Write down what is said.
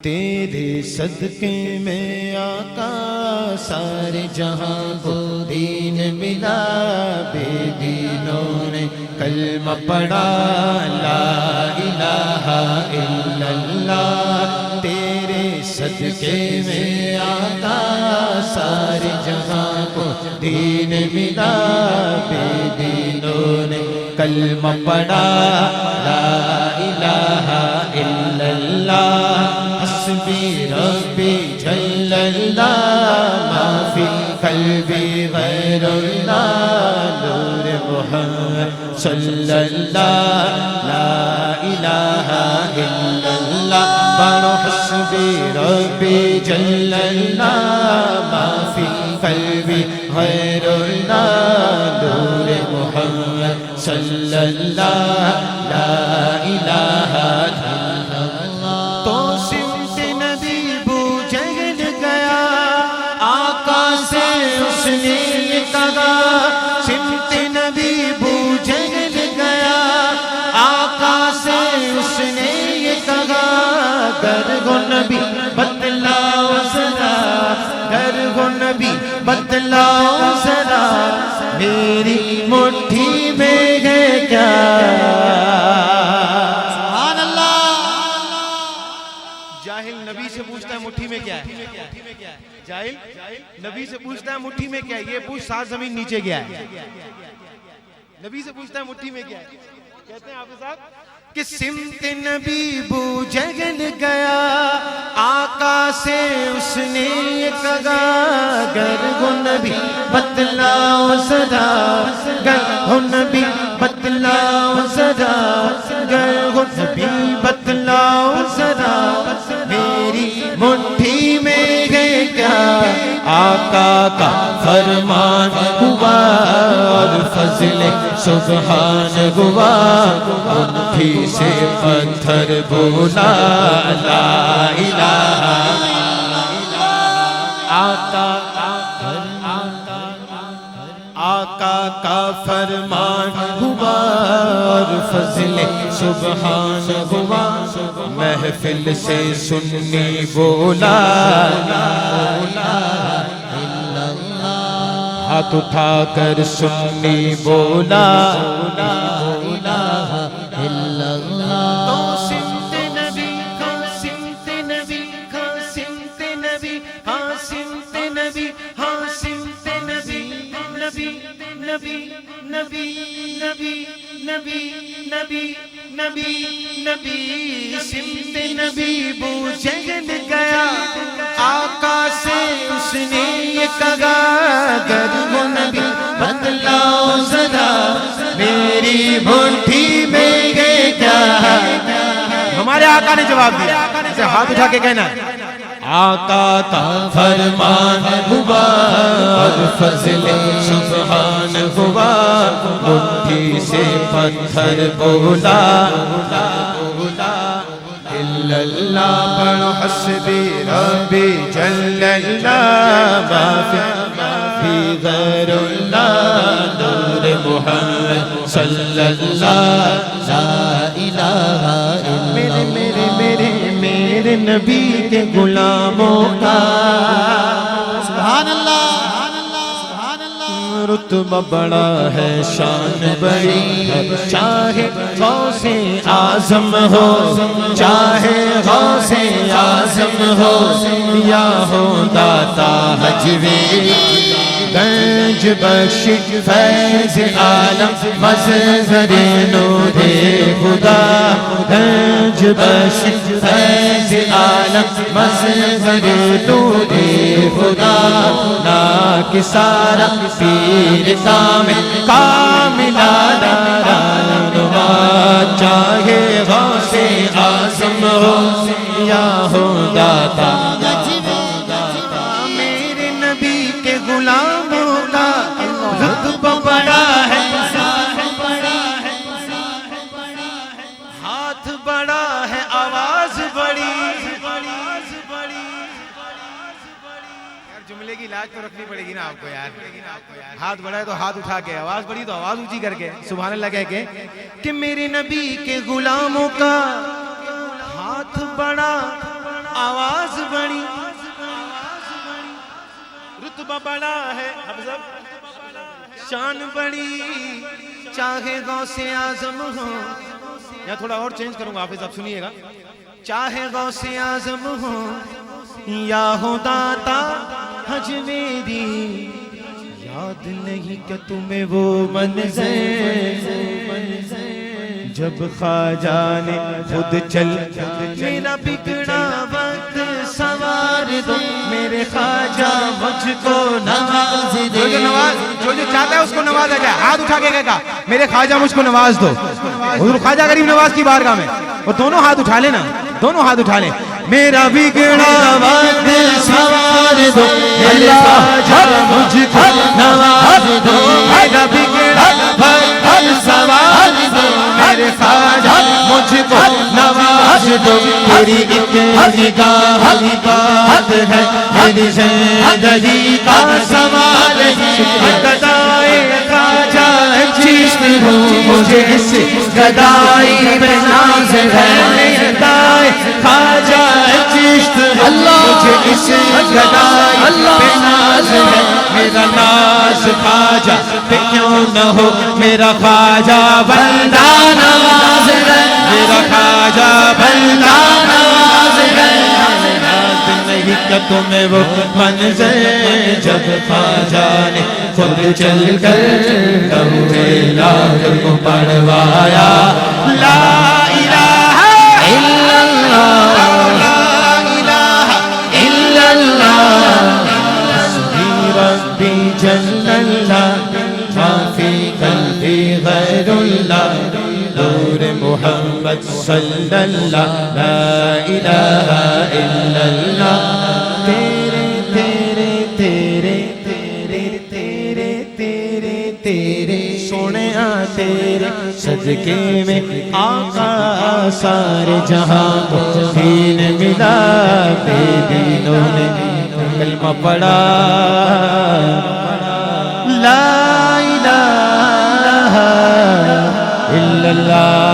تیرے صدقے میں آقا سارے جہاں کو دین ملا، بے دینوں نے کلمہ پڑھا لا الہ الا اللہ۔ تیرے صدقے میں آقا سارے جہاں کو دین ملا، بے دینوں نے کلمہ پڑھا لا الہ الا اللہ۔ حسبی ربی جل اللہ ما فی قلبی غیر اللہ، نور محمد صلی اللہ لا الہ الا اللہ۔ بڑو حسبی ربی جل اللہ ما فی قلبی غیر اللہ، نور محمد صلی اللہ لا الہ الا اللہ۔ تو سمت نبی بو جہل گیا، آقا سے اس نے یہ کہا، سمت نبی بو جہل گیا، آقا سے اس نے یہ کہا، گر گو نبی بتلاؤ ذرا، گر گو نبی بتلاؤ ذرا، میری مٹھی میں ہے کیا؟ جاہل نبی سے پوچھتا ہے مٹھی میں کیا ہے؟ جاہل نبی سے پوچھتا ہے مٹھی میں کیا ہے؟ یہ پوچھ 7 زمین نیچے گیا ہے۔ نبی سے پوچھتا ہے مٹھی میں کیا ہے؟ کہتے ہیں حافظ صاحب کہ سمت نبی بو جہل گیا، آقا سے اس نے یہ کہا، گر گو نبی بتلاؤ ذرا، گر گو نبی بتلاؤ ذرا، گر گو نبی بتلاؤ ذرا، میری مٹھی میں ہے کیا؟ آقا کا فرمان ہوا اور فضل سبحان ہوا، مٹھی سے پتھر بولا لا الہ الا اللہ۔ آقا کا فرمان ہوا اور فضل سبحان ہوا، محفل سے سنی بولا لا الہ الا اللہ۔ ہاتھ اٹھا کر سنی بولا لا الہ الا اللہ۔ تو سمت نبی ہاں سمت نبی ہاں سمت نبی ہاں سمت نبی ہاں سمت نبی، نبی نبی نبی نبی نبی نبی نبی نبی، سمت نبی بو جہل گیا، آقا سے اس نے یہ کہا، گر گو نبی بتلاؤ ذرا، میری مٹھی میں ہے کیا؟ ہمارے آقا نے جواب دیا، اسے ہاتھ اٹھا کے کہنا ہے آقا کا فرمان ہوا اور فضل سبحان ہوا، مٹھی سے پتھر بولا لا الہ الا اللہ۔ پڑھو حسبی ربی جل اللہ ما فی غیر اللہ، نور محمد صلی اللہ لا الہ الا اللہ۔ میرے نبی کے غلاموں کا سبحان اللہ رتبہ بڑا ہے، شان بڑی ہے، چاہے غوث اعظم ہو، چاہے غوث اعظم ہو، یا ہو داتا حجوی گنج بخش فیض عالم مظہر نور خدا، گنج بخش فیض عالم مظہر نور خدا، نا کہ سارا پیر کامل کاملہ نما، چاہے غوث اعظم ہو یا ہو داتا۔ میرے نبی کے غلاموں کا رتبہ بڑا ہے، ہاتھ بڑا ہے، آواز بڑی۔ جملے کی لاج تو رکھنی پڑے گی نا آپ کو یار، ہاتھ بڑا ہے تو ہاتھ اٹھا کے، آواز بڑی تو آواز اونچی کر کے سبحان اللہ کہہ کے کہ میرے نبی کے غلاموں کا ہاتھ بڑا آواز بڑی رتبہ بڑا ہے شان بڑی چاہے غوث اعظم ہو. یا تھوڑا اور چینج کروں گا حافظ آپ سنیے گا. چاہے غوث اعظم ہو یا ہو داتا حج میری یاد نہیں کہ تمہیں وہ منظر جب خواجہ نے خود چل میرا بگڑا وقت سوار دو میرے خواجہ مجھ کو نواز دے. جو چاہتا ہے اس کو نوازا جائے. ہاتھ اٹھا کے کہا میرے خواجہ مجھ کو نواز دو. حضور خواجہ غریب نواز کی بارگاہ میں اور دونوں ہاتھ اٹھا لیں نا, دونوں ہاتھ اٹھا لیں. میرا بگڑا وقت سوار دو میرے خواجہ مجھ کو نواز دو. میرا بگڑا وقت سوار دو میرے خواجہ مجھ کو نواز دو. تیری ایک نگاہ بات ہے میری زندگی کا سوال ہے. گدائے خواجہ چیز ہوں مجھے اس گدائی پہ ناز ہے. گدائے خواجہ چیز مجھے اس گدائی پہ ناز ہے. میرا ناز خواجہ پہ کیوں نہ ہو میرا خواجہ بندہ نواز ہے. میرا خواجہ بندہ نواز ہے. یاد نہیں کہ تمہیں وہ منظر جب خواجہ نے خود چل کر لوح لاہ کو پڑھوایا. لا الہ الا اللہ لا الہ الا اللہ حسبی ربی جل اللہ ما فی قلبی غیر اللہ نور محمد صلی اللہ لا الہ الا اللہ. تیرے تیرے تیرے تیرے تیرے تیرے تیرے سونے تیرے صدقے میں آقا سارے جہاں کو دین ملا. بے دینوں نے کلمہ پڑھا لا الہ الا اللہ.